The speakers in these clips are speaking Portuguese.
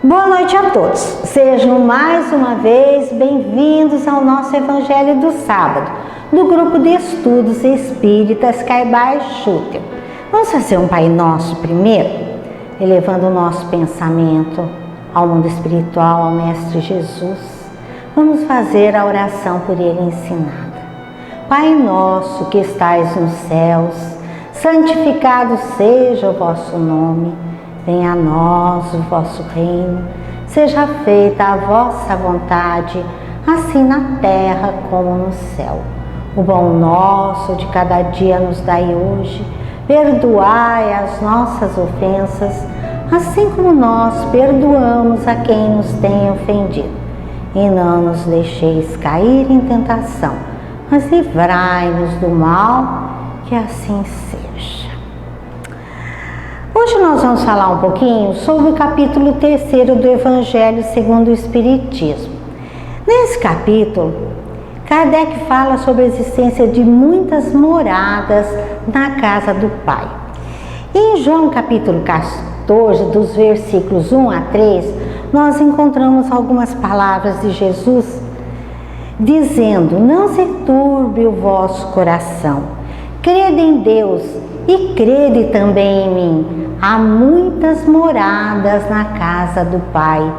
Boa noite a todos. Sejam mais uma vez bem-vindos ao nosso Evangelho do Sábado, do Grupo de Estudos Espíritas Caibar Schutel. Vamos fazer um Pai Nosso primeiro, elevando o nosso pensamento ao mundo espiritual, ao Mestre Jesus. Vamos fazer a oração por Ele ensinada. Pai nosso que estais nos céus, santificado seja o vosso nome. Venha a nós o vosso reino, seja feita a vossa vontade, assim na terra como no céu. O pão nosso de cada dia nos dai hoje, perdoai as nossas ofensas, assim como nós perdoamos a quem nos tem ofendido. E não nos deixeis cair em tentação, mas livrai-nos do mal, que assim seja. Hoje nós vamos falar um pouquinho sobre o capítulo 3 do Evangelho segundo o Espiritismo. Nesse capítulo, Kardec fala sobre a existência de muitas moradas na casa do Pai. Em João capítulo 14, dos versículos 1 a 3, nós encontramos algumas palavras de Jesus dizendo: não se turbe o vosso coração, crede em Deus e crede também em mim. Há muitas moradas na casa do Pai.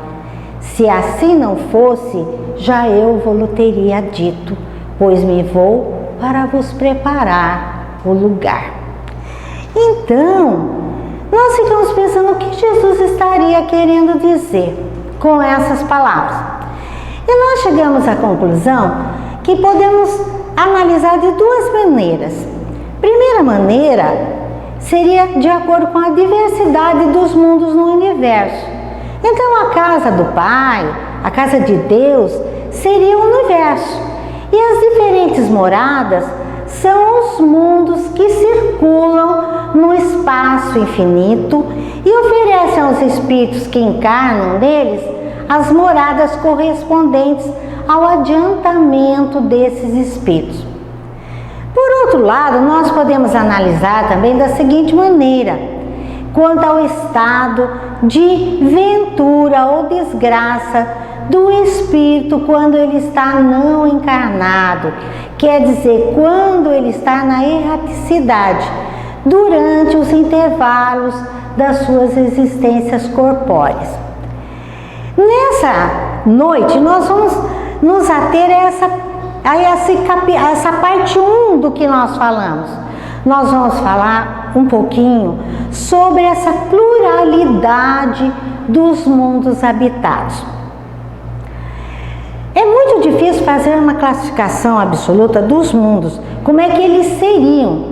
Se assim não fosse, já eu vos teria dito, pois me vou para vos preparar o lugar. Então, nós ficamos pensando o que Jesus estaria querendo dizer com essas palavras. E nós chegamos à conclusão que podemos analisar de duas maneiras. Primeira maneira seria de acordo com a diversidade dos mundos no universo. Então a casa do Pai, a casa de Deus, seria o universo. E as diferentes moradas são os mundos que circulam no espaço infinito e oferecem aos espíritos que encarnam neles as moradas correspondentes ao adiantamento desses espíritos. Por outro lado, nós podemos analisar também da seguinte maneira: quanto ao estado de ventura ou desgraça do espírito quando ele está não encarnado, quer dizer, quando ele está na erraticidade, durante os intervalos das suas existências corpóreas. Nessa noite, nós vamos nos ater a essa parte 1 do que nós falamos. Nós vamos falar um pouquinho sobre essa pluralidade dos mundos habitados. É muito difícil fazer uma classificação absoluta dos mundos, como é que eles seriam,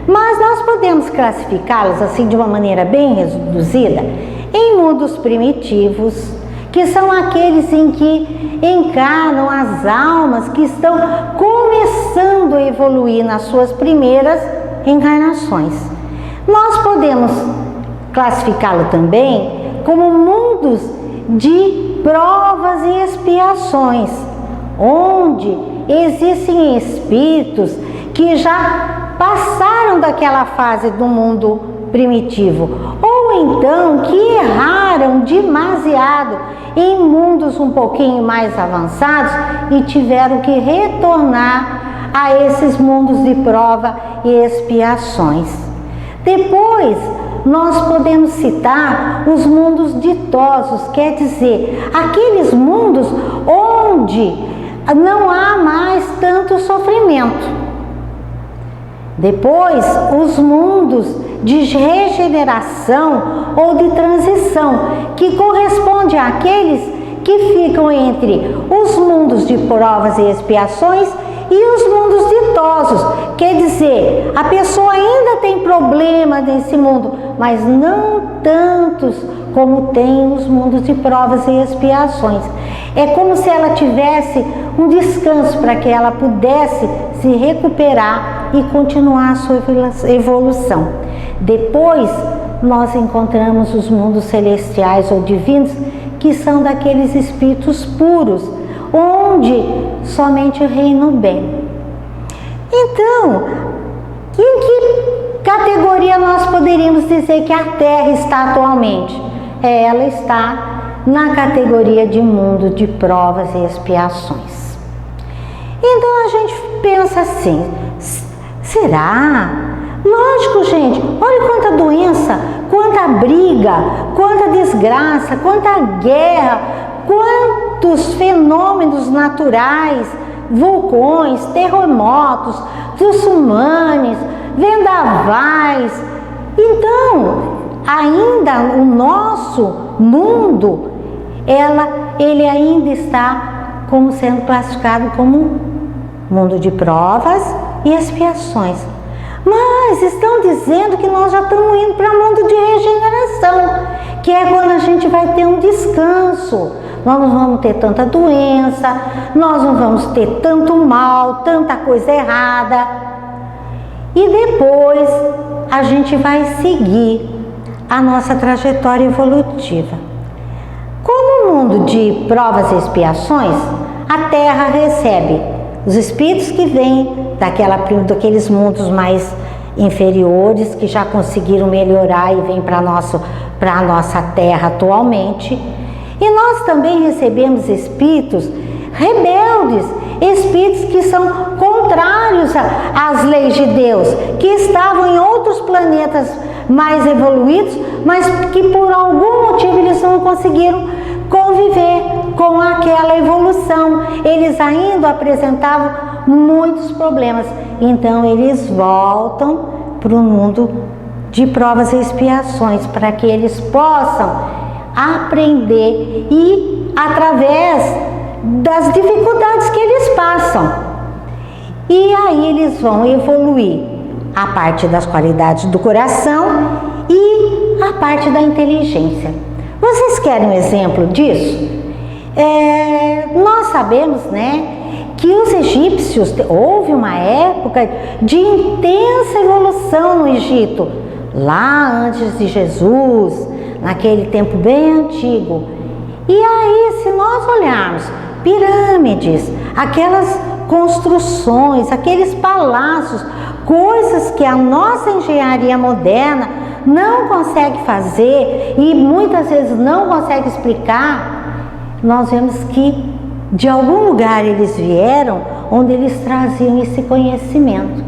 mas nós podemos classificá-los assim de uma maneira bem reduzida em mundos primitivos, que são aqueles em que encarnam as almas que estão começando a evoluir nas suas primeiras encarnações. Nós podemos classificá-lo também como mundos de provas e expiações, onde existem espíritos que já passaram daquela fase do mundo primitivo, ou então que erraram demasiado em mundos um pouquinho mais avançados e tiveram que retornar a esses mundos de prova e expiações. Depois, nós podemos citar os mundos ditosos, quer dizer, aqueles mundos onde não há mais tanto sofrimento. Depois, os mundos de regeneração ou de transição, que corresponde àqueles que ficam entre os mundos de provas e expiações e os mundos ditosos. Quer dizer, a pessoa ainda tem problema nesse mundo, mas não tantos como tem os mundos de provas e expiações. É como se ela tivesse um descanso para que ela pudesse se recuperar e continuar a sua evolução. Depois, nós encontramos os mundos celestiais ou divinos, que são daqueles espíritos puros, onde somente reina o bem. Então, em que categoria nós poderíamos dizer que a Terra está atualmente? Ela está na categoria de mundo de provas e expiações. Então a gente pensa assim, será? Lógico, gente, olha quanta doença, quanta briga, quanta desgraça, quanta guerra, quantos fenômenos naturais, vulcões, terremotos, tsunamis, vendavais. Então, ainda o nosso mundo, ele ainda está como sendo classificado como mundo de provas e expiações. Mas estão dizendo que nós já estamos indo para o mundo de regeneração, que é quando a gente vai ter um descanso. Nós não vamos ter tanta doença, nós não vamos ter tanto mal, tanta coisa errada. E depois a gente vai seguir a nossa trajetória evolutiva. Como no mundo de provas e expiações, a Terra recebe os espíritos que vêm daqueles mundos mais inferiores, que já conseguiram melhorar e vêm para a nossa Terra atualmente. E nós também recebemos espíritos rebeldes, espíritos que são contrários às leis de Deus, que estavam em outros planetas mais evoluídos, mas que por algum motivo eles não conseguiram conviver com aquela evolução. Eles ainda apresentavam muitos problemas. Então eles voltam para o mundo de provas e expiações, para que eles possam aprender e através das dificuldades que eles passam. E aí eles vão evoluir a parte das qualidades do coração e a parte da inteligência. Vocês querem um exemplo disso? Nós sabemos, que os egípcios, houve uma época de intensa evolução no Egito, lá antes de Jesus, naquele tempo bem antigo. E aí, se nós olharmos pirâmides, aquelas construções, aqueles palácios, coisas que a nossa engenharia moderna não consegue fazer e muitas vezes não consegue explicar, nós vemos que de algum lugar eles vieram onde eles traziam esse conhecimento.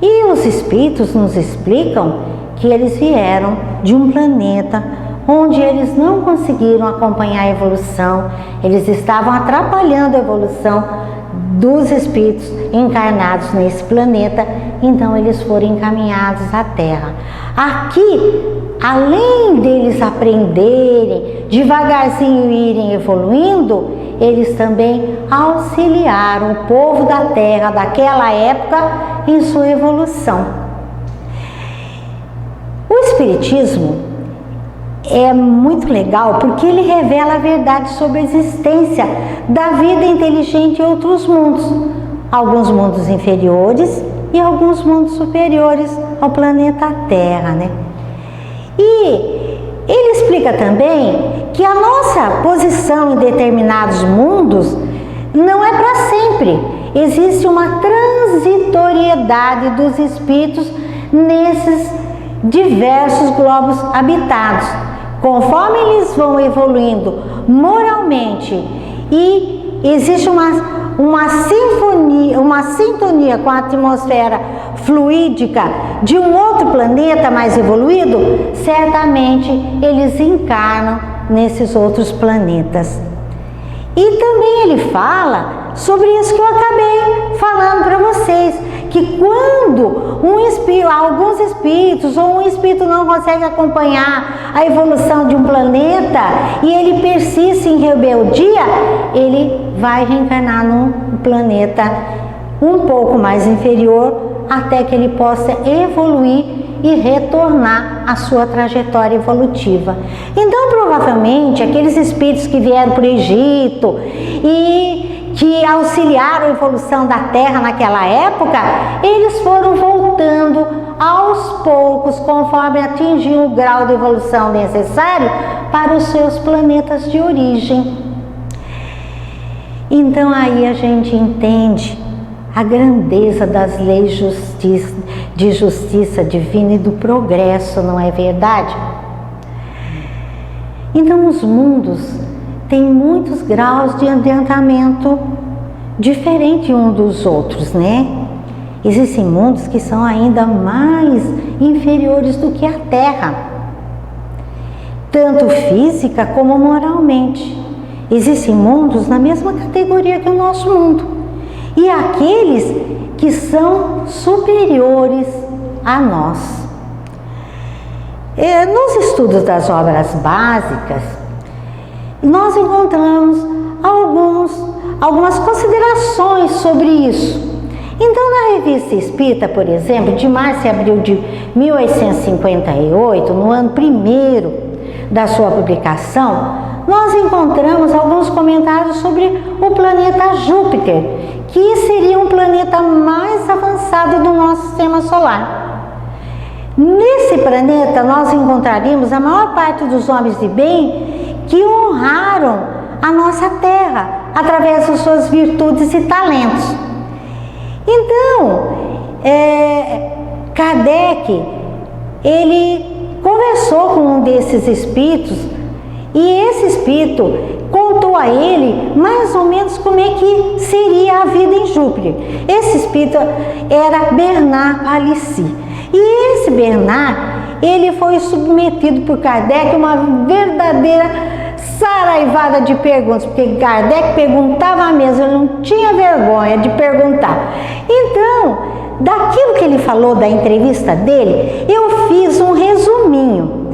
E os espíritos nos explicam que eles vieram de um planeta onde eles não conseguiram acompanhar a evolução, eles estavam atrapalhando a evolução dos espíritos encarnados nesse planeta, então eles foram encaminhados à Terra. Aqui, além deles aprenderem, devagarzinho irem evoluindo, eles também auxiliaram o povo da Terra daquela época em sua evolução. O Espiritismo é muito legal porque ele revela a verdade sobre a existência da vida inteligente em outros mundos, alguns mundos inferiores e alguns mundos superiores ao planeta Terra, E ele explica também que a nossa posição em determinados mundos não é para sempre. Existe uma transitoriedade dos espíritos nesses diversos globos habitados. Conforme eles vão evoluindo moralmente e existe uma sintonia com a atmosfera fluídica de um outro planeta mais evoluído, certamente eles encarnam nesses outros planetas. E também ele fala sobre isso que eu acabei falando para vocês, que quando alguns espíritos ou um espírito não consegue acompanhar a evolução de um planeta e ele persiste em rebeldia, ele vai reencarnar num planeta um pouco mais inferior até que ele possa evoluir e retornar à sua trajetória evolutiva. Então, provavelmente, aqueles espíritos que vieram para o Egito e que auxiliaram a evolução da Terra naquela época, eles foram voltando aos poucos, conforme atingiam o grau de evolução necessário para os seus planetas de origem. Então aí a gente entende a grandeza das leis de justiça divina e do progresso, não é verdade? Então os mundos têm muitos graus de adiantamento diferente um dos outros, né? Existem mundos que são ainda mais inferiores do que a Terra, tanto física como moralmente. Existem mundos na mesma categoria que o nosso mundo, e aqueles que são superiores a nós. Nos estudos das obras básicas, nós encontramos algumas considerações sobre isso. Então, na Revista Espírita, por exemplo, de março e abril de 1858, no ano primeiro da sua publicação, nós encontramos alguns comentários sobre o planeta Júpiter, que seria um planeta mais avançado do nosso sistema solar. Nesse planeta, nós encontraríamos a maior parte dos homens de bem que honraram a nossa Terra através das suas virtudes e talentos. Então, Kardec, ele conversou com um desses espíritos, e esse espírito contou a ele mais ou menos como é que seria a vida em Júpiter. Esse espírito era Bernard Palissy. E esse Bernard, ele foi submetido por Kardec a uma verdadeira saraivada de perguntas, porque Kardec perguntava mesmo, ele não tinha vergonha de perguntar. Então, daquilo que ele falou da entrevista dele, eu fiz um resuminho.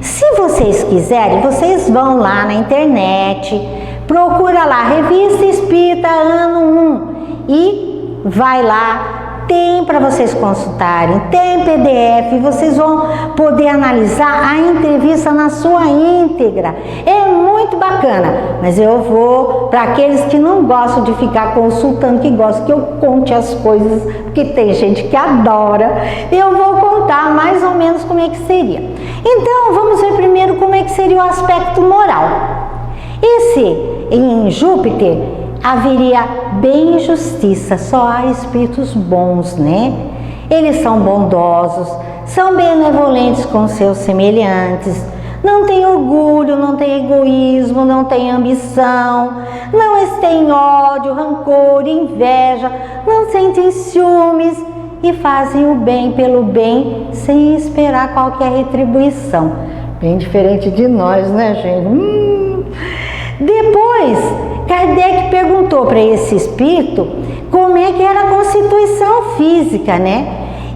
Se vocês quiserem, vocês vão lá na internet, procura lá, Revista Espírita Ano 1, e vai lá. Tem para vocês consultarem, tem PDF, vocês vão poder analisar a entrevista na sua íntegra. É muito bacana, mas eu vou, para aqueles que não gostam de ficar consultando, que gostam que eu conte as coisas, porque tem gente que adora, eu vou contar mais ou menos como é que seria. Então, vamos ver primeiro como é que seria o aspecto moral. Em Júpiter, haveria bem e justiça, só há espíritos bons, né? Eles são bondosos, são benevolentes com seus semelhantes, não tem orgulho, não tem egoísmo, não tem ambição, não têm ódio, rancor, inveja, não sentem ciúmes e fazem o bem pelo bem sem esperar qualquer retribuição. Bem diferente de nós, né, gente? Depois, Kardec perguntou para esse espírito como é que era a constituição física, né?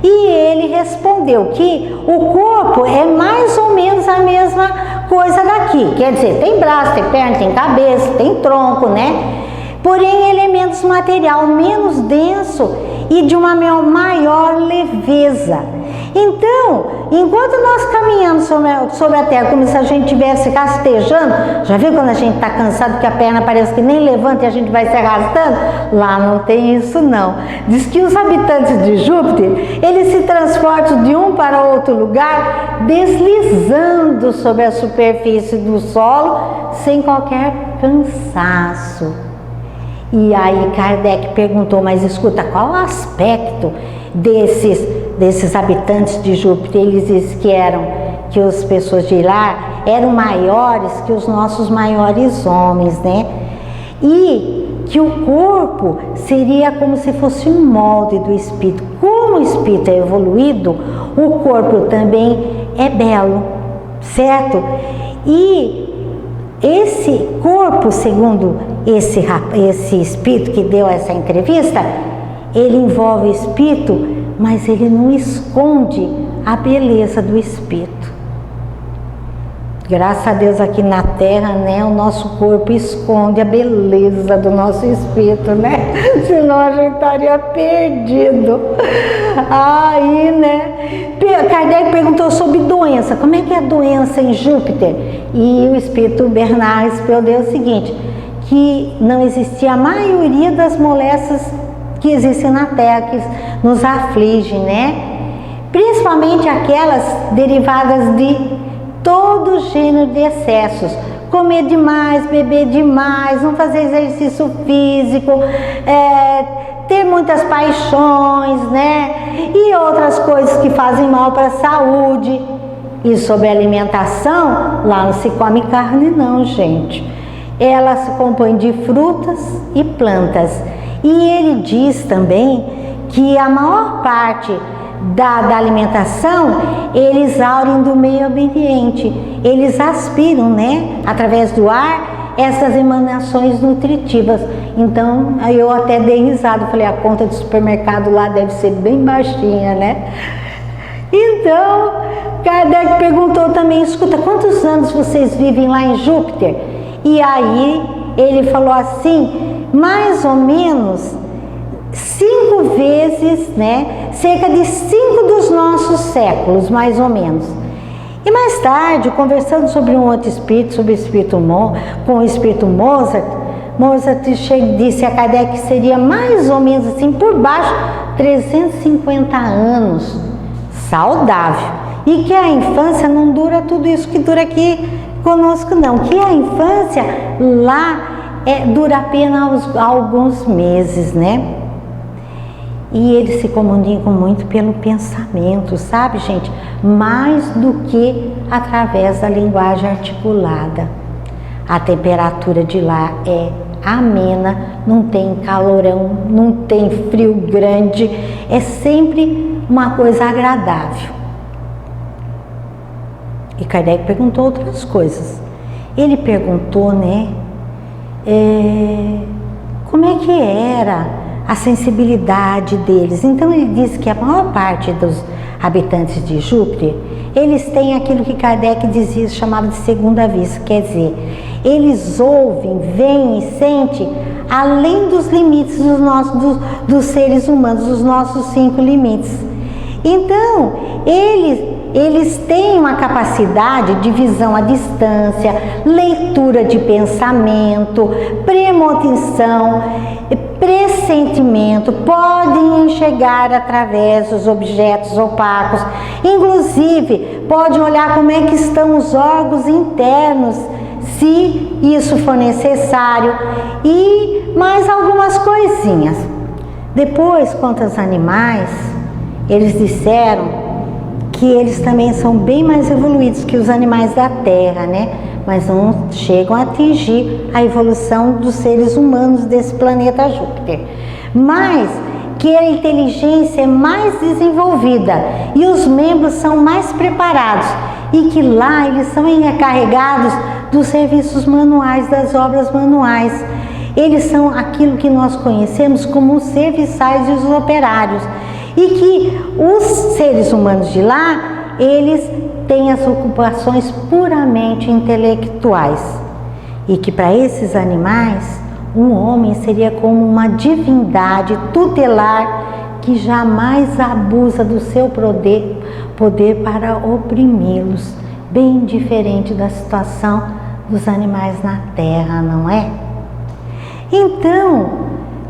E ele respondeu que o corpo é mais ou menos a mesma coisa daqui. Quer dizer, tem braço, tem perna, tem cabeça, tem tronco, né? Porém, ele é menos material, menos denso e de uma maior leveza. Então, enquanto nós caminhamos sobre a terra como se a gente estivesse rastejando, já viu quando a gente está cansado que a perna parece que nem levanta e a gente vai se arrastando? Lá não tem isso não. Diz que os habitantes de Júpiter, eles se transportam de um para outro lugar, deslizando sobre a superfície do solo, sem qualquer cansaço. E aí Kardec perguntou, mas escuta, qual o aspecto desses habitantes de Júpiter? Eles disseram que as pessoas de lá eram maiores que os nossos maiores homens, né? E que o corpo seria como se fosse um molde do espírito. Como o espírito é evoluído, o corpo também é belo, certo? E esse corpo, segundo esse espírito que deu essa entrevista, ele envolve o espírito, mas ele não esconde a beleza do espírito. Graças a Deus aqui na Terra, né, o nosso corpo esconde a beleza do nosso espírito, né? Senão a gente estaria perdido. Aí, né? Kardec perguntou sobre doença. Como é que é a doença em Júpiter? E o espírito Bernard respondeu o seguinte, que não existia a maioria das moléstias que existem na Terra, que nos afligem, né? Principalmente aquelas derivadas de todo gênero de excessos, comer demais, beber demais, não fazer exercício físico, ter muitas paixões, né? E outras coisas que fazem mal para a saúde. E sobre alimentação, lá não se come carne não, gente. Ela se compõe de frutas e plantas. E ele diz também que a maior parte da alimentação, eles aurem do meio ambiente. Eles aspiram, né, através do ar, essas emanações nutritivas. Então, aí eu até dei risada, falei, a conta do supermercado lá deve ser bem baixinha, né? Então, Kardec perguntou também, escuta, quantos anos vocês vivem lá em Júpiter? E aí, ele falou assim, mais ou menos 5 vezes, né? Cerca de 5 dos nossos séculos, mais ou menos. E mais tarde, conversando sobre um outro espírito, sobre o espírito com o espírito Mozart disse a Kardec que seria mais ou menos assim, por baixo, 350 anos, saudável. E que a infância não dura tudo isso que dura aqui conosco, não. Que a infância lá dura apenas alguns meses, né? E eles se comunicam muito pelo pensamento, sabe, gente? Mais do que através da linguagem articulada. A temperatura de lá é amena, não tem calorão, não tem frio grande, é sempre uma coisa agradável. E Kardec perguntou outras coisas. Ele perguntou, né, como é que era a sensibilidade deles. Então ele disse que a maior parte dos habitantes de Júpiter, eles têm aquilo que Kardec dizia, chamado de segunda vista, quer dizer, eles ouvem, veem e sentem além dos limites dos seres humanos, dos nossos 5 limites. Então, eles têm uma capacidade de visão à distância, leitura de pensamento, premonição, pressentimento, podem enxergar através dos objetos opacos, inclusive podem olhar como é que estão os órgãos internos, se isso for necessário, e mais algumas coisinhas. Depois, quanto aos animais, eles disseram que eles também são bem mais evoluídos que os animais da Terra, né? Mas não chegam a atingir a evolução dos seres humanos desse planeta Júpiter. Mas que a inteligência é mais desenvolvida e os membros são mais preparados e que lá eles são encarregados dos serviços manuais, das obras manuais. Eles são aquilo que nós conhecemos como os serviçais e os operários. E que os seres humanos de lá, eles têm as ocupações puramente intelectuais. E que para esses animais, um homem seria como uma divindade tutelar que jamais abusa do seu poder para oprimi-los. Bem diferente da situação dos animais na Terra, não é? Então,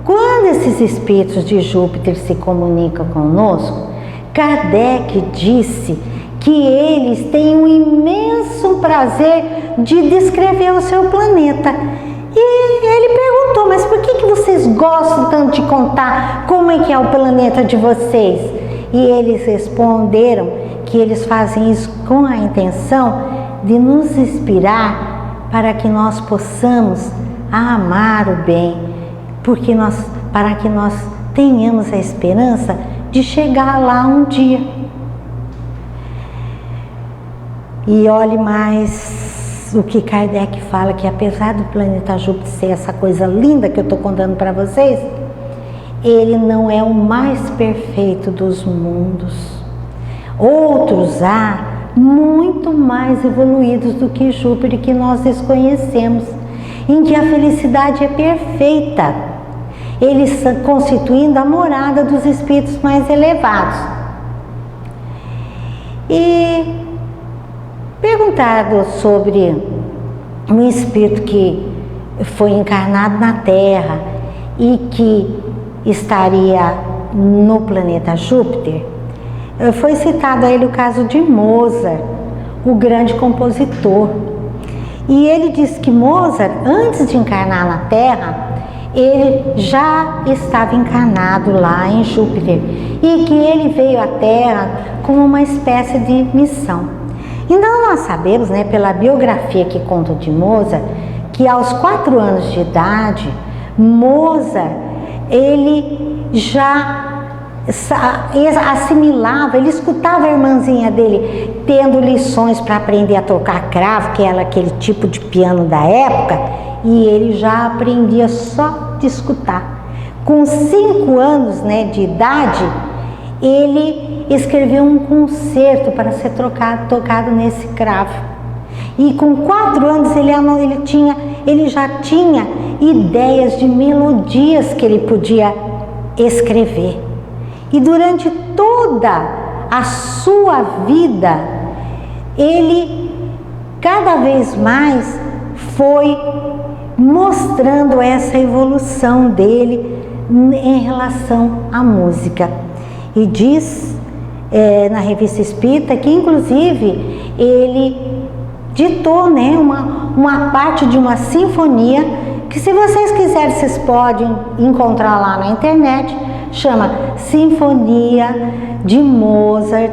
quando esses espíritos de Júpiter se comunicam conosco, Kardec disse que eles têm um imenso prazer de descrever o seu planeta. E ele perguntou, mas por que vocês gostam tanto de contar como é que é o planeta de vocês? E eles responderam que eles fazem isso com a intenção de nos inspirar para que nós possamos amar o bem, para que nós tenhamos a esperança de chegar lá um dia. E olhe mais o que Kardec fala, que apesar do planeta Júpiter ser essa coisa linda que eu estou contando para vocês, ele não é o mais perfeito dos mundos. Outros há muito mais evoluídos do que Júpiter, que nós desconhecemos, em que a felicidade é perfeita, eles constituindo a morada dos espíritos mais elevados. E perguntado sobre um espírito que foi encarnado na Terra e que estaria no planeta Júpiter, foi citado a ele o caso de Mozart, o grande compositor. E ele disse que Mozart, antes de encarnar na Terra, ele já estava encarnado lá em Júpiter e que ele veio à Terra como uma espécie de missão. Então nós sabemos, né, pela biografia que conta de Mozart, que aos 4 anos de idade, Mozart, ele já assimilava, ele escutava a irmãzinha dele tendo lições para aprender a tocar cravo, que era aquele tipo de piano da época, e ele já aprendia só de escutar. Com 5 anos, né, de idade, ele escreveu um concerto para ser tocado nesse cravo. E com 4 anos ele já tinha ideias de melodias que ele podia escrever. E durante toda a sua vida, ele cada vez mais foi mostrando essa evolução dele em relação à música. E diz na Revista Espírita que inclusive ele ditou, né, uma parte de uma sinfonia que, se vocês quiserem, vocês podem encontrar lá na internet, chama Sinfonia de Mozart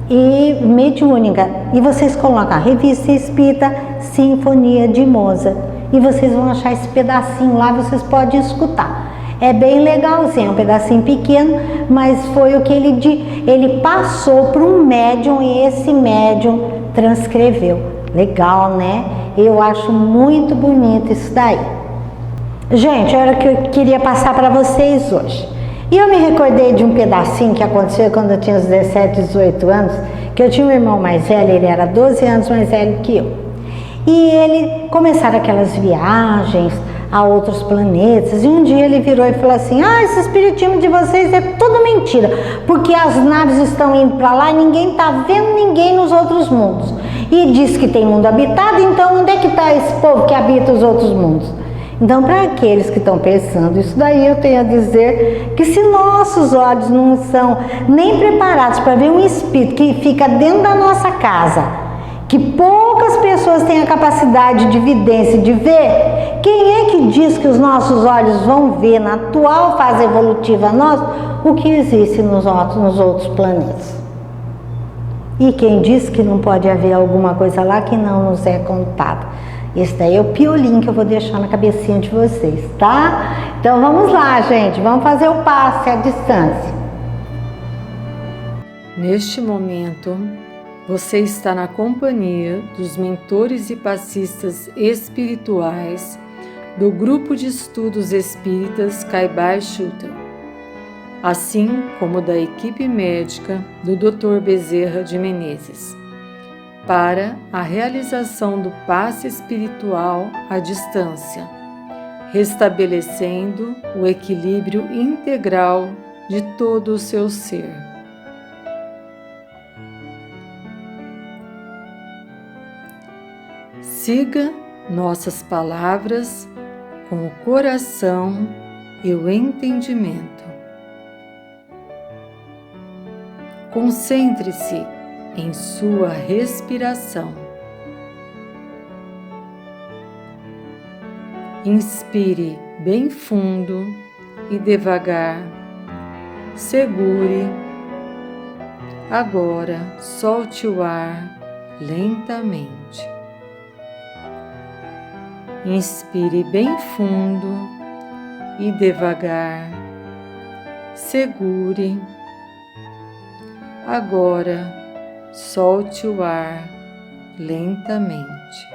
e Mediúnica, e vocês colocam a Revista Espírita Sinfonia de Mozart e vocês vão achar esse pedacinho lá, vocês podem escutar. É bem legalzinho, é um pedacinho pequeno, mas foi o que ele passou para um médium e esse médium transcreveu. Legal, né? Eu acho muito bonito isso daí. Gente, era o que eu queria passar para vocês hoje. E eu me recordei de um pedacinho que aconteceu quando eu tinha uns 17, 18 anos, que eu tinha um irmão mais velho, ele era 12 anos mais velho que eu. E ele começaram aquelas viagens a outros planetas, e um dia ele virou e falou assim: esse espiritismo de vocês é tudo mentira, porque as naves estão indo para lá e ninguém está vendo ninguém nos outros mundos. E diz que tem mundo habitado, então onde é que está esse povo que habita os outros mundos? Então, para aqueles que estão pensando isso daí, eu tenho a dizer que se nossos olhos não são nem preparados para ver um espírito que fica dentro da nossa casa, que poucas pessoas têm a capacidade de vidência de ver, quem é que diz que os nossos olhos vão ver na atual fase evolutiva nossa o que existe nos outros planetas? E quem diz que não pode haver alguma coisa lá que não nos é contada? Esse daí é o piolim que eu vou deixar na cabecinha de vocês, tá? Então vamos lá, gente, vamos fazer o passe à distância. Neste momento, você está na companhia dos mentores e passistas espirituais do Grupo de Estudos Espíritas Caibai Schutel, assim como da equipe médica do Dr. Bezerra de Menezes, para a realização do passe espiritual à distância, restabelecendo o equilíbrio integral de todo o seu ser. Siga nossas palavras com o coração e o entendimento. Concentre-se em sua respiração. Inspire bem fundo e devagar. Segure. Agora, solte o ar lentamente. Inspire bem fundo e devagar. Segure. Agora, solte o ar lentamente.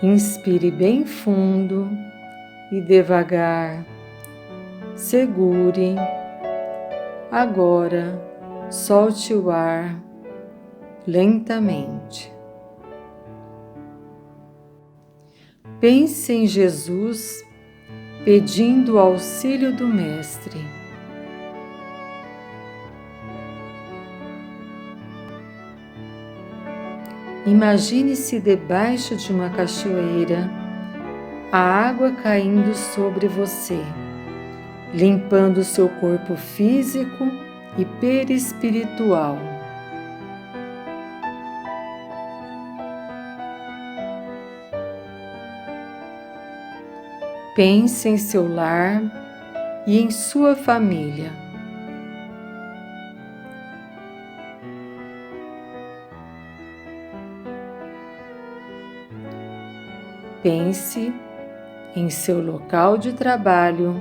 Inspire bem fundo e devagar. Segure. Agora, solte o ar lentamente. Pense em Jesus pedindo o auxílio do Mestre. Imagine-se debaixo de uma cachoeira, a água caindo sobre você, limpando seu corpo físico e perispiritual. Pense em seu lar, e em sua família. Pense em seu local de trabalho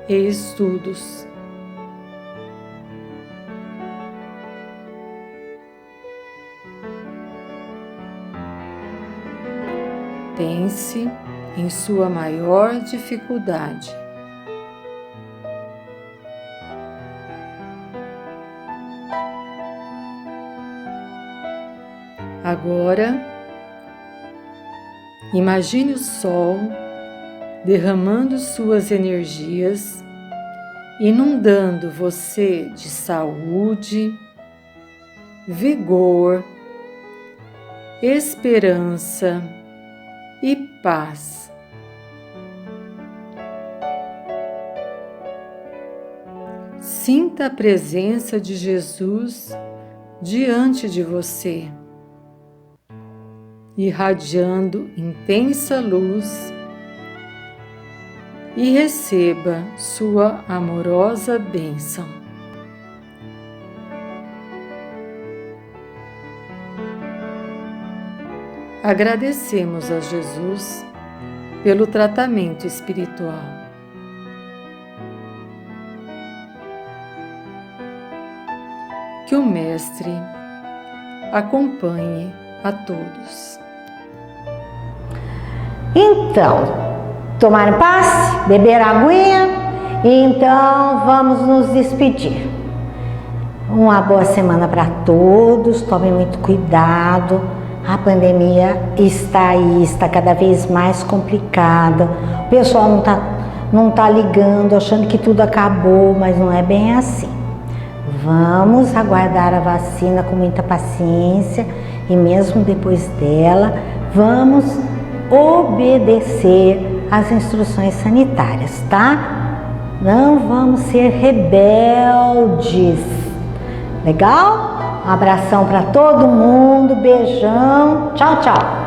e estudos. Pense em sua maior dificuldade. Agora, imagine o sol derramando suas energias, inundando você de saúde, vigor, esperança e paz. Sinta a presença de Jesus diante de você, irradiando intensa luz, e receba sua amorosa bênção. Agradecemos a Jesus pelo tratamento espiritual. Que o Mestre acompanhe a todos. Então, tomaram passe, beberam aguinha, então vamos nos despedir. Uma boa semana para todos, tomem muito cuidado, a pandemia está aí, está cada vez mais complicada, o pessoal não tá ligando, achando que tudo acabou, mas não é bem assim. Vamos aguardar a vacina com muita paciência e mesmo depois dela, vamos obedecer às instruções sanitárias, tá? Não vamos ser rebeldes. Legal? Um abração para todo mundo, beijão, tchau, tchau.